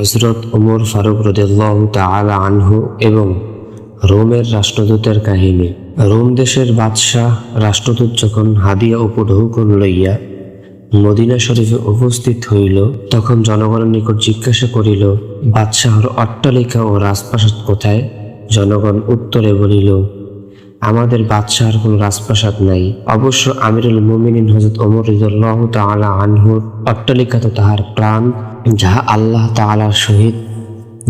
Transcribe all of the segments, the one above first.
হযরত ওমর ফারুক রাদিয়াল্লাহু তাআলা আনহু এবং রোমের রাষ্ট্রদূতের কাহিনী। রোম দেশের বাদশাহ রাষ্ট্রদূত যখন হাদিয়া উপঢৌকন লইয়া মদিনা শরীফে উপস্থিত হইল, তখন জনগণের নিকট জিজ্ঞাসা করিল, বাদশাহর অট্টালিকা ও রাজপ্রাসাদ কোথায়? জনগণ উত্তরে বলিল, আমাদের বাদশাহর কোনো রাজপ্রাসাদ নাই। অবশ্য আমিরুল মুমিনিন হযরত ওমর রাদিয়াল্লাহু তাআলা আনহুর অট্টালিকা তো তাহার প্রাণ, যাহা আল্লাহ তাআলার সহিত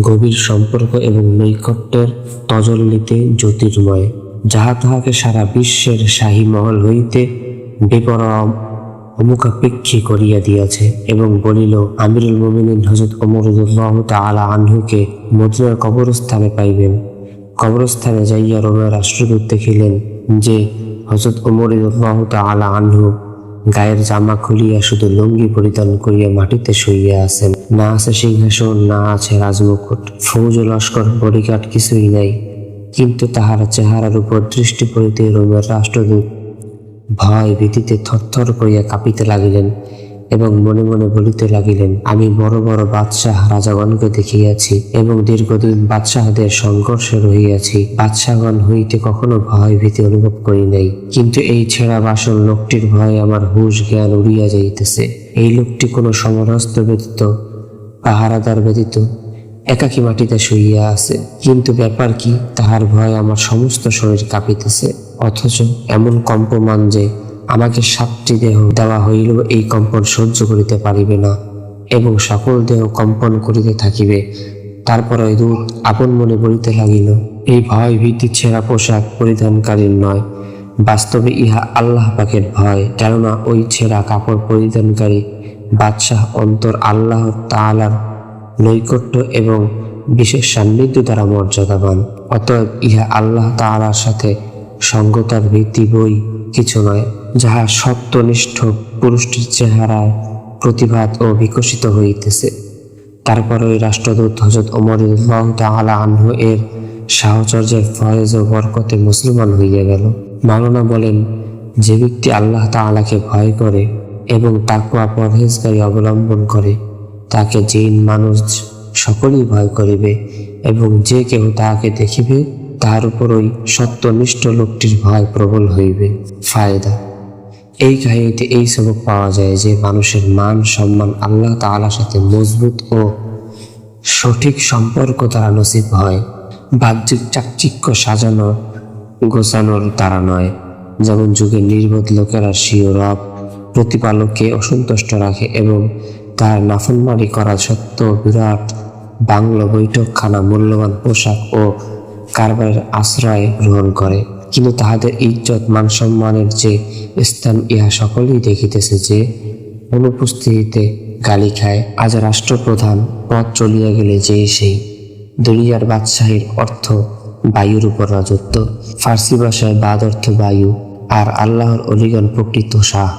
গভীর সম্পর্ক এবং নৈকট্যের তজল্লিতে জ্যোতির্ময়, যাহা তাহাকে সারা বিশ্বের শাহী মহল হইতে বেপরোয়া অমুখাপেক্ষী করিয়া দিয়াছে। এবং বলিল, আমিরুল মুমিনিন হযরত ওমর রাদিয়াল্লাহু তাআলা আনহুকে মদিনার কবরস্থানে পাইবেন। কবরস্থানে যাইয়া রোমের রাষ্ট্রদূত দেখিলেন যে হযরত ওমর রাদিয়াল্লাহু তাআলা আনহু গায়ের জামা খুলিয়া শুধু লুঙ্গি পরিধান করিয়া মাটিতে শুইয়া আছেন। না আছে সিংহাসন, না আছে রাজমুকুট, ফৌজ ও লস্কর বডিগার্ড কিছুই নাই। কিন্তু তাহার চেহারার উপর দৃষ্টি পড়িতে রোমের রাষ্ট্রদূত ভয় ভীতিতে থরথর করিয়া কাঁপিতে লাগিলেন এবং মনে মনে বলিতে লাগিলেন, আমি বড় বড় বাদশাহ রাজাগণকে দেখিয়াছি এবং দীর্ঘদিন বাদশাহদের সংঘর্ষে রহিয়াছি। বাদশাহগণ হইতে কখনো ভয় ভীতি অনুভব করি নাই, কিন্তু এই ছেঁড়া বাসন লোকটির ভয়ে আমার হুঁশ জ্ঞান উড়িয়া যাইতেছে। এই লোকটি কোনো সমরস্ত ব্যতীত, পাহারাদার ব্যতীত একাকী মাটিতে শুইয়া আছে, কিন্তু ব্যাপার কি, তাহার ভয়ে আমার সমস্ত শরীর কাঁপিতেছে। অথচ এমন কম্পমান যে আমাকে 7টি দেহ দেওয়া হইলেও এই কম্পন সহ্য করিতে পারিবে না এবং সকল দেহ কম্পন করিতে থাকিবে। তারপরে ওই দূত আপন মনে বলিতে লাগিল, এই ভয় ভীতি ছেঁড়া পোশাক পরিধানকারীর নয়, বাস্তবে ইহা আল্লাহ পাকের ভয়। কেননা ওই ছেঁড়া কাপড় পরিধানকারী বাদশাহ অন্তর আল্লাহ তাআলার নৈকট্য এবং বিশেষ সান্নিধ্য দ্বারা মর্যাদাবান। অতএব ইহা আল্লাহ তাআলার সাথে সঙ্গতার ভীতি বই কিছু নয়, যাহা সত্যনিষ্ঠ পুরুষটির চেহারায় প্রতিভাত ও বিকশিত হইতেছে। তারপর ওই রাষ্ট্রদূত হযরত ওমর রাদিয়াল্লাহু তাআলা আনহু এর সাহচর্যের ফয়েজ ও বরকতে মুসলমান হইয়া গেল। মাওলানা বলেন, যে ব্যক্তি আল্লাহ তাআলাকে ভয় করে এবং তাকওয়া পরহেজগারী অবলম্বন করে, তাকে জিন মানুষ সকলেই ভয় করিবে এবং যে কেউ তাহাকে দেখিবে তাহার উপর ওই সত্যনিষ্ঠ লোকটির ভয় প্রবল হইবে। ফায়দা: এই কাহিনীতে এই সবক পাওয়া যায় যে মানুষের মান সম্মান আল্লাহ তাআলার সাথে মজবুত ও সঠিক সম্পর্ক দ্বারা নসিব হয়, বাহ্যিক চাকচিক্য সাজানো গোছানোর দ্বারা নয়। যেমন যুগের নির্বোধ লোকেরা স্বীয় রব প্রতিপালককে অসন্তুষ্ট রাখে এবং তার নাফরমানি করা সত্ত্বেও বিরাট বাংলো, বৈঠকখানা, মূল্যবান পোশাক ও কারবারের আশ্রয় গ্রহণ করে, কিন্তু তাহাদের ইজ্জত মান সম্মানের যে স্থান ইহা সকলেই দেখিতেছে যে অনুপস্থিতিতে গালি খায়। আজ রাষ্ট্রপ্রধান পথ চলিয়া গেলে যে সেই। দুনিয়ার বাদশাহীর অর্থ বায়ুর উপর রাজত্ব। ফার্সি ভাষায় বাদ অর্থ বায়ু, আর আল্লাহর অলিগণ প্রকৃত শাহ,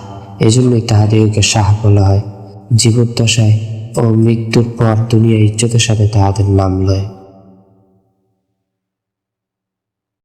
এজন্যই তাহাদেরকে শাহ বলা হয়। জীবদ্দশায় ও মৃত্যুর পর দুনিয়া ইজ্জতের সাথে তাহাদের নাম লয়।